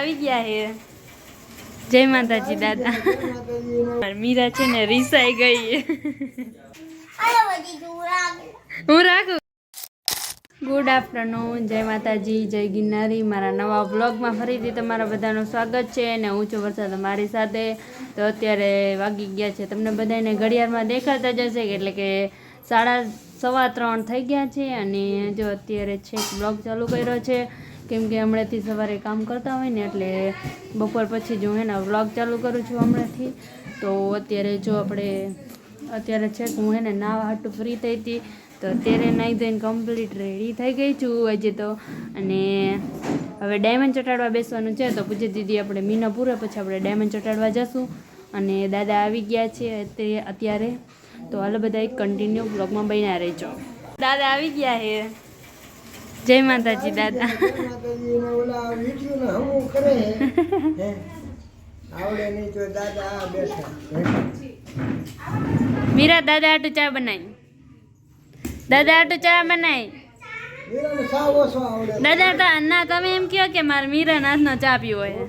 આવી ગયા હે. જય માતાજી દાદા. મીરા છે ને રીસાઈ ગઈ. હું રાખું. ગુડ આફ્ટરનૂન, જય માતાજી, જય ગિરનારી. મારા નવા વ્લોગમાં ફરીથી તમારા બધાનું સ્વાગત છે. અને હું છું વરસાદ મારી સાથે. તો અત્યારે વાગી ગયા છે, તમને બધાને ઘડિયાળમાં દેખાતા જ હશે, એટલે કે 3:15 થઈ ગયા છે. અને જો અત્યારે છેક બ્લોગ ચાલુ કર્યો છે, કેમ કે હમણાંથી સવારે કામ કરતા હોય ને, એટલે બપોર પછી જો હે ને વ્લોગ ચાલુ કરું છું હમણાંથી. તો અત્યારે જો અત્યારે છેક હું હે ને નાવા હાટું ફ્રી થઈ હતી, તો અત્યારે નાહી ધોઈને કમ્પ્લીટ રેડી થઈ ગઈ છું હજી તો. અને હવે ડાયમંડ ચોટાડવા બેસવાનું છે, તો પૂછી દીદી આપણે મીના પૂરે પછી આપણે ડાયમંડ ચોટાડવા જશું. અને દાદા આવી ગયા છે અત્યારે. તો હાલો બધા એક કન્ટિન્યુ બ્લોગમાં બન્યા રહેજો. દાદા આવી ગયા હે. જય માતાજી દાદા. મીરા દાદા હાટુ ચા બનાવી. દાદા હાટુ ચા બનાવી. દાદા ના તમે એમ કહો કે મારે મીરા નાથનો ચા પીવો હોય.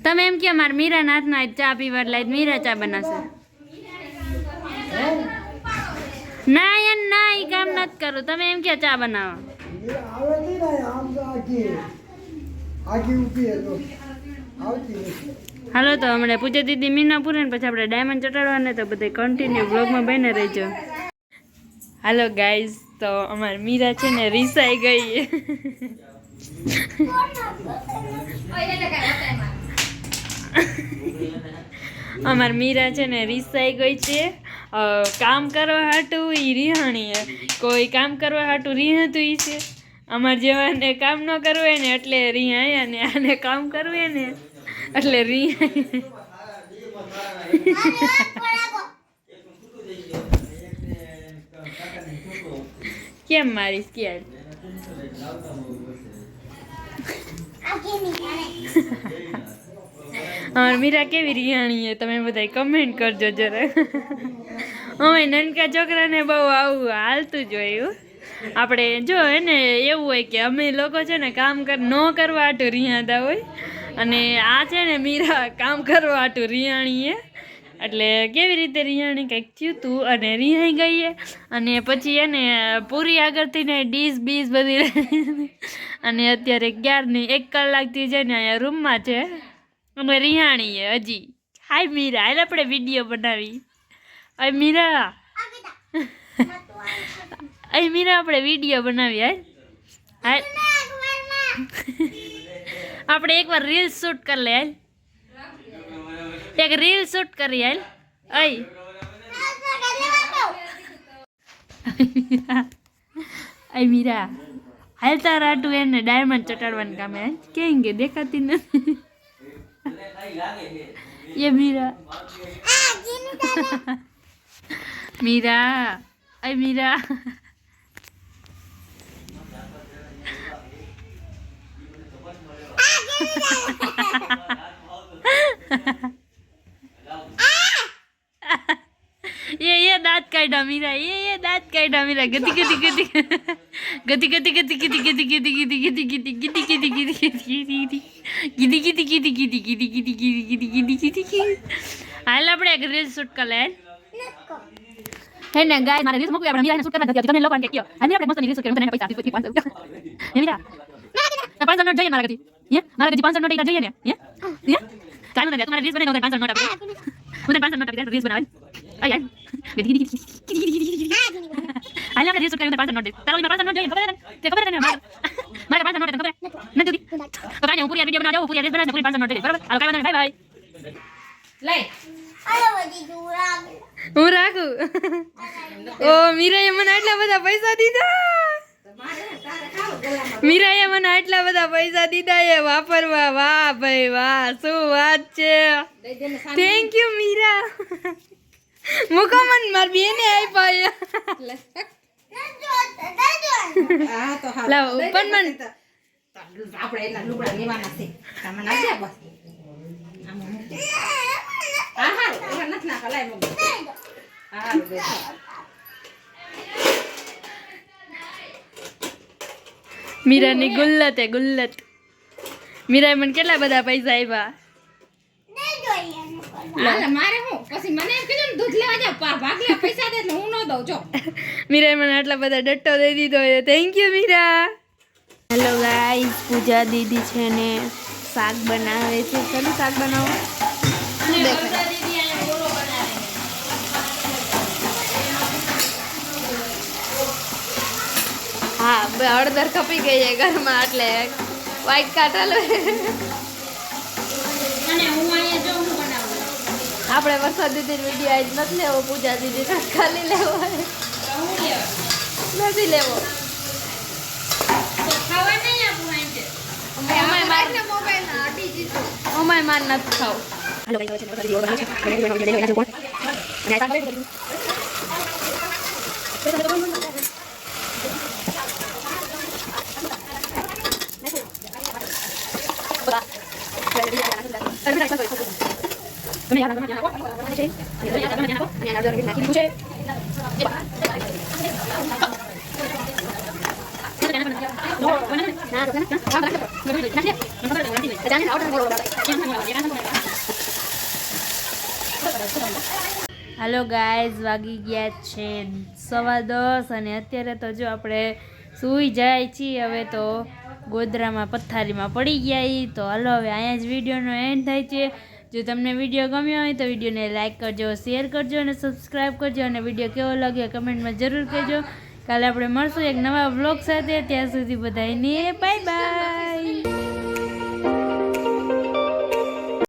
તમે એમ કહો મારે મીરા નાથનો ચા પીવા, એટલે મીરા ચા બનાવશે. ના યાર ના, એ કામ નથી કરું. તમે એમ કહો ચા બનાવો. હાલો તો હમણાં પૂજા દીદી મીના પૂરે ને પછી આપણે ડાયમંડ ચટાડવાને, તો બધે કન્ટિન્યુ બ્લોગમાં બને રહેજો. હાલો ગાઈઝ, તો અમારી મીરા છે ને રીસાઈ ગઈ. અમારી મીરા છે ને રીસાઈ ગઈ છે. કામ કરવા હાટું એ રિહાણી, કોઈ કામ કરવા હાટું રિહાતું ઈ છે. અમારે જેવાને કામ ન કરવું હોય ને એટલે રિહાય, અને આને કામ કરવું હોય ને એટલે રિહાય. કેમ મારીશ ક્યારે? અમારી મીરા કેવી રિહાણી છે તમે બધા કમેન્ટ કરજો જરા. અમે નાનકા છોકરાને બહુ આવું હાલતું જોયું. આપણે જો હે ને એવું હોય કે અમે લોકો છે ને કામ ન કરવા હાટું રિહાતા હોય, અને આ છે ને મીરા કામ કરવા હાટું રિહાણી છે. એટલે કેવી રીતે રિહાણી કંઈક થયું હતું અને રિહાઈ ગઈ. અને પછી એને પૂરી આગળથી ને ડીશ બીસ બધી, અને અત્યારે 1 કલાકથી છે ને અહીંયા રૂમમાં છે અમે રિહાણી છે હજી. હાય મીરા, હાલ આપણે વિડીયો બનાવી. અય મીરા, અહીં મીરા આપણે વિડીયો બનાવી. હાલ આપણે એકવાર રીલ શૂટ કરી લે. હાલ એક રીલ શૂટ કરી. હાલ અય મીરા, હાલ તારા આટું એને ડાયમંડ ચટાડવાનું કામે. હાલ કેમ કે દેખાતી નથી એ મીરા. મીરા, અય મીરા. ये दांत काटा मीरा, ये दांत काटा मीरा. गति गति गति गति गति गति गति गति गति गति गति गति गति गति गति गति गति गति गति. હાલ આપણે એક રીલ શૂટ કરી લે. હે ને ગાય મારે રીલ મોકલી, આપણે મીરાને શૂટ કરતા હતી. તમે લોકો ને કયો અને આપણે મસ્ત રીલ શૂટ કરી, મને પૈસા આપી 500 રૂપિયા. હે મીરા 500 નોટ જોઈએ મારા ગતિ. હે મારા ગતિ 500 નોટ જોઈએ ને. હે ચાલ મને તમારે રીલ બનાવો, 500 નોટ આપી. મને 500 નોટ આપી, રીલ બનાવ. આય ગતિ ગતિ ગતિ. હાલ આપણે રીલ શૂટ કરી, 500 નોટ દે. તારો 500 નોટ જોઈએ, ખબર છે ખબર છે મારે 500 નોટ ખબર નથી. તો કાઈ હું પૂરી વિડિયો બનાવજો, પૂરી રીલ બનાવજો, પૂરી 500 નોટ દે. બરાબર, હાલ કાઈ વાંધો નહીં. Bye bye. હું રાખું. ઓ મીરાએ મને આટલા બધા પૈસા દીધા. મીરાએ મને આટલા બધા પૈસા દીધા એ વાપરવા. વાહ ભાઈ વાહ, શું વાત છે. Thank you Meera. મુકમન માર બેને આપ્યા. લાવ પણ મન આપણે એટલા લુગડા લેવાના છે. તમે નાખી બસ. હા હા નથી નાખા. લાય મગ. હા મીરાની ગુલ્લત હે ગુલ્લત. મીરાએ મને કેટલા બધા પૈસા આપ્યા. મારે હું પછી મને એમ કીધું ને દૂધ લેવા જાવ ભાગલા પૈસા દે એટલે હું ન દઉં જો. મીરાએ મને આટલા બધા ડટ્ટો દઈ દીધો. Thank you Meera. Hello guys, Pooja દીદી છે ને શાક બનાવે છે. ચલો શાક બનાવો. હા, હળદર કપી ગઈ છે ઘરમાં એટલે વાઈટ કાઢાલો. અને હું અહીંયા જો હું બનાવું. આપણે વરસાદ દીદી વિડીયો આજ નથી લેવો. પૂજા દીદી તો ખાલી લેવો હું લેવા નથી લેવો. તો ખાવા નહીં આપું અહીં અમાય માર મોબાઈલમાં અડી દીધું. અમાય માર નથી ખાવ. હાલો ગાઈઝ, વાગી ગયા છે 10:15 અને અત્યારે તો જો આપણે સૂઈ જાય છીએ. હવે તો ગોદરામાં પથારીમાં પડી ગયા. તો હાલો હવે અહીંયા જ વિડીયોનો એન્ડ થાય છે. જો તમને વિડીયો ગમ્યો હોય તો વિડીયોને લાઇક કરજો, શેર કરજો અને સબસ્ક્રાઈબ કરજો. અને વિડીયો કેવો લાગ્યો કમેન્ટમાં જરૂર કહેજો. કાલે આપણે મળશું એક નવા વ્લોગ સાથે. ત્યાં સુધી બધાને બાય બાય.